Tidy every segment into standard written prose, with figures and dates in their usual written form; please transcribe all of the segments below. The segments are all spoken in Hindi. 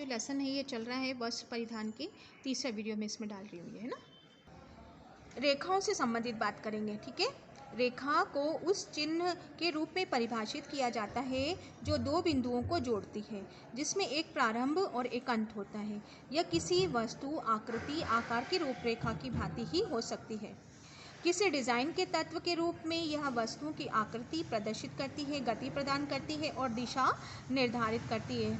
जो लेसन है ये चल रहा है वस्त्र परिधान के तीसरा वीडियो में इसमें डाल रही हूँ, ये है ना। रेखाओं से संबंधित बात करेंगे, ठीक है। रेखा को उस चिन्ह के रूप में परिभाषित किया जाता है जो दो बिंदुओं को जोड़ती है, जिसमें एक प्रारंभ और एक अंत होता है। यह किसी वस्तु, आकृति, आकार की रूपरेखा की भांति ही हो सकती है। किसी डिज़ाइन के तत्व के रूप में यह वस्तुओं की आकृति प्रदर्शित करती है, गति प्रदान करती है और दिशा निर्धारित करती है।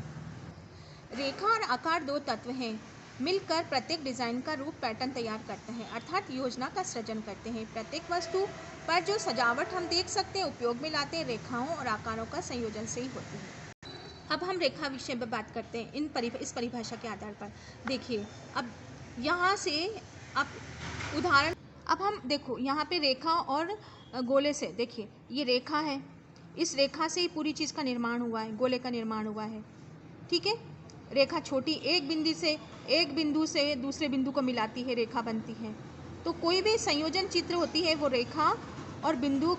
रेखा और आकार दो तत्व हैं, मिलकर प्रत्येक डिज़ाइन का रूप पैटर्न तैयार करते हैं, अर्थात योजना का सृजन करते हैं। प्रत्येक वस्तु पर जो सजावट हम देख सकते हैं, उपयोग में लाते हैं, रेखाओं और आकारों का संयोजन से ही होती है। अब हम रेखा विषय में बात करते हैं इस परिभाषा के आधार पर। देखिए, अब यहाँ से अब उदाहरण, अब हम देखो यहाँ पे रेखा और गोले से, देखिए ये रेखा है, इस रेखा से ही पूरी चीज़ का निर्माण हुआ है, गोले का निर्माण हुआ है, ठीक है। रेखा छोटी एक बिंदु से दूसरे बिंदु को मिलाती है, रेखा बनती है। तो कोई भी संयोजन चित्र होती है वो रेखा और बिंदु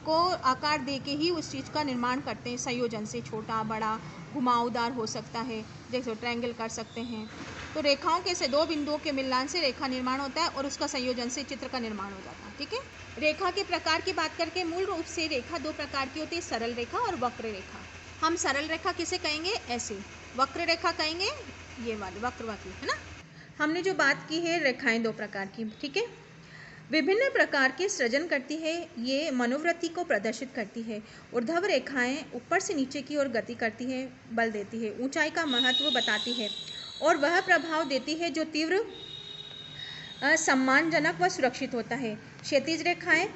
को आकार दे के ही उस चीज़ का निर्माण करते हैं, संयोजन से। छोटा, बड़ा, घुमावदार हो सकता है, जैसे ट्रायंगल कर सकते हैं। तो रेखाओं के से दो बिंदुओं के मिलान से रेखा निर्माण होता है और उसका संयोजन से चित्र का निर्माण हो जाता है, ठीक है। रेखा के प्रकार की बात करके, मूल रूप से रेखा दो प्रकार की होती है, सरल रेखा और वक्र रेखा। हम सरल रेखा किसे कहेंगे? ऐसे। वक्र रेखा कहेंगे ये वाली, वक्र वाली, है ना। हमने जो बात की है रेखाएं दो प्रकार की, ठीक है। विभिन्न प्रकार के सृजन करती है, ये मनोवृत्ति को प्रदर्शित करती है। ऊर्ध्व रेखाएं ऊपर से नीचे की ओर गति करती है, बल देती है, ऊंचाई का महत्व बताती है और वह प्रभाव देती है जो तीव्र, सम्मानजनक व सुरक्षित होता है। क्षैतिज रेखाएं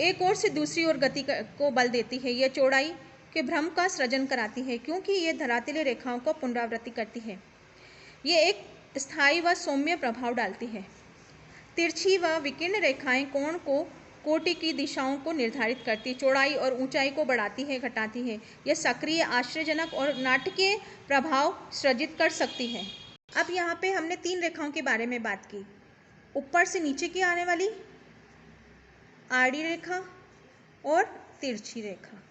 एक ओर से दूसरी ओर गति को बल देती है, यह चौड़ाई के भ्रम का सृजन कराती है क्योंकि ये धरातलीय रेखाओं को पुनरावृत्ति करती है। ये एक स्थायी व सौम्य प्रभाव डालती है। तिरछी व विकीर्ण रेखाएं कोण को, कोटि की दिशाओं को निर्धारित करती, चौड़ाई और ऊंचाई को बढ़ाती है, घटाती है। यह सक्रिय, आश्चर्यजनक और नाटकीय प्रभाव सृजित कर सकती है। अब यहाँ पे हमने तीन रेखाओं के बारे में बात की, ऊपर से नीचे की आने वाली आड़ी रेखा और तिरछी रेखा,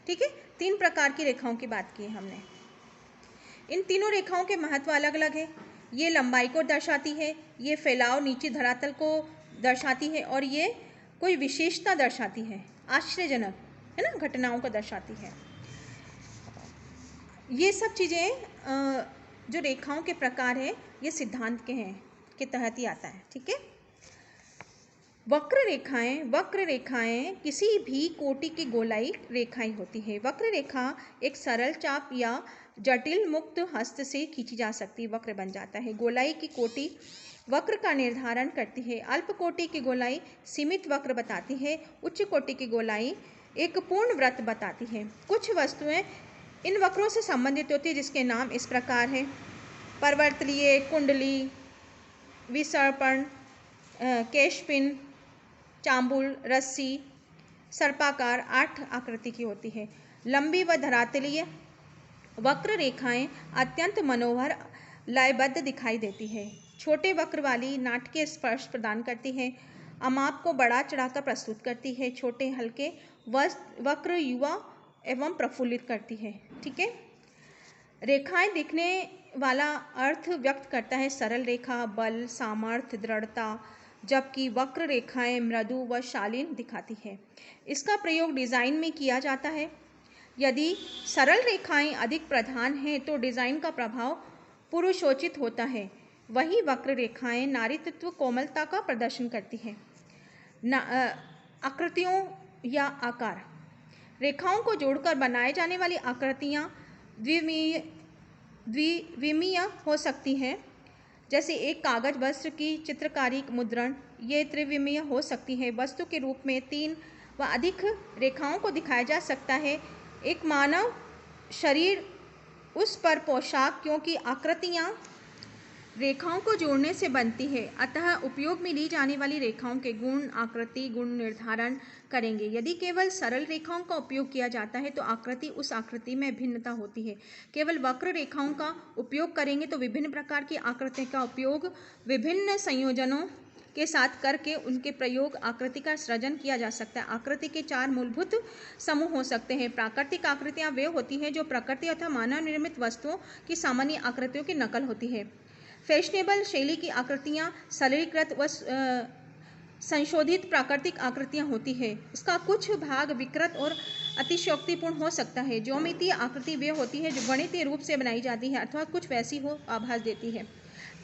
ठीक है। तीन प्रकार की रेखाओं की बात की है हमने। इन तीनों रेखाओं के महत्व अलग अलग है। ये लंबाई को दर्शाती है, ये फैलाव नीचे धरातल को दर्शाती है और ये कोई विशेषता दर्शाती है, आश्चर्यजनक, है ना, घटनाओं को दर्शाती है। ये सब चीज़ें जो रेखाओं के प्रकार है ये सिद्धांत के हैं, के तहत ही आता है, ठीक है। वक्र रेखाएं किसी भी कोटि की गोलाई रेखाएं होती है। वक्र रेखा एक सरल चाप या जटिल मुक्त हस्त से खींची जा सकती वक्र बन जाता है। गोलाई की कोटि वक्र का निर्धारण करती है। अल्प कोटि की गोलाई सीमित वक्र बताती है, उच्च कोटि की गोलाई एक पूर्ण वृत्त बताती है। कुछ वस्तुएं इन वक्रों से संबंधित होती है जिसके नाम इस प्रकार है: परवर्तलीय, कुंडली, विसर्पण, केशपिन, चांबुल, रस्सी, सर्पाकार, 8 आकृति की होती है। लंबी व धरातलीय वक्र रेखाएं अत्यंत मनोहर, लयबद्ध दिखाई देती है। छोटे वक्र वाली नाटकीय स्पर्श प्रदान करती है, अमाप को बढ़ा चढ़ाकर प्रस्तुत करती है। छोटे हल्के वक्र युवा एवं प्रफुल्लित करती है, ठीक है। रेखाएं दिखने वाला अर्थ व्यक्त करता है। सरल रेखा बल, सामर्थ्य, दृढ़ता, जबकि वक्र रेखाएं मृदु व शालीन दिखाती है। इसका प्रयोग डिज़ाइन में किया जाता है। यदि सरल रेखाएं अधिक प्रधान हैं तो डिज़ाइन का प्रभाव पुरुषोचित होता है, वहीं वक्र रेखाएं नारीत्व, कोमलता का प्रदर्शन करती हैं। आकृतियों या आकार, रेखाओं को जोड़कर बनाए जाने वाली आकृतियाँ द्विविमीय हो सकती हैं, जैसे एक कागज वस्त्र की चित्रकारी मुद्रण। ये त्रिविमीय हो सकती है। वस्तु के रूप में 3 व अधिक रेखाओं को दिखाया जा सकता है। एक मानव शरीर, उस पर पोशाक, क्योंकि आकृतियाँ रेखाओं को जोड़ने से बनती है, अतः उपयोग में ली जाने वाली रेखाओं के गुण, आकृति, गुण निर्धारण करेंगे। यदि केवल सरल रेखाओं का उपयोग किया जाता है तो आकृति उस आकृति में भिन्नता होती है। केवल वक्र रेखाओं का उपयोग करेंगे तो विभिन्न प्रकार की आकृति का उपयोग विभिन्न संयोजनों के साथ करके उनके प्रयोग आकृति का सृजन किया जा सकता है। आकृति के 4 मूलभूत समूह हो सकते हैं। प्राकृतिक आकृतियाँ वे होती हैं जो प्रकृति अथवा मानव निर्मित वस्तुओं की सामान्य आकृतियों की नकल होती है। फैशनेबल शैली की आकृतियाँ सरलीकृत व संशोधित प्राकृतिक आकृतियाँ होती है। इसका कुछ भाग विकृत और अतिशयोक्तिपूर्ण हो सकता है। ज्यामितीय आकृति वे होती है जो गणितीय रूप से बनाई जाती है अथवा कुछ वैसी हो आभास देती है।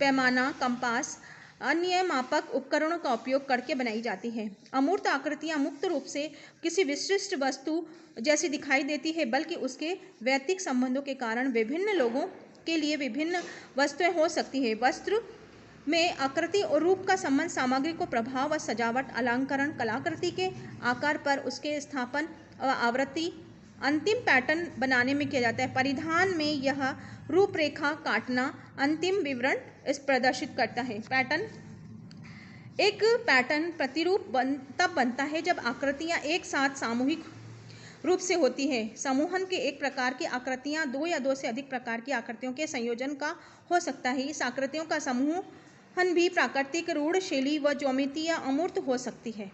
पैमाना, कंपास, अन्य मापक उपकरणों का उपयोग करके बनाई जाती है। अमूर्त आकृतियाँ मुक्त रूप से किसी विशिष्ट वस्तु जैसी दिखाई देती है, बल्कि उसके वैयक्तिक संबंधों के कारण विभिन्न लोगों के लिए विभिन्न वस्तुएं हो सकती है। वस्त्र में आकृति और रूप का संबंध सामग्री को प्रभाव व सजावट, अलंकरण, कलाकृति के आकार पर उसके स्थापन व आवृत्ति, अंतिम पैटर्न बनाने में किया जाता है। परिधान में यह रूपरेखा काटना अंतिम विवरण इस प्रदर्शित करता है। एक पैटर्न प्रतिरूप तब बनता है जब आकृतियाँ एक साथ सामूहिक रूप से होती है। समूहन के एक प्रकार की आकृतियाँ 2 या 2 से अधिक प्रकार की आकृतियों के संयोजन का हो सकता है। इस आकृतियों का समूहन भी प्राकृतिक, रूढ़ शैली व ज्यामितीय या अमूर्त हो सकती है।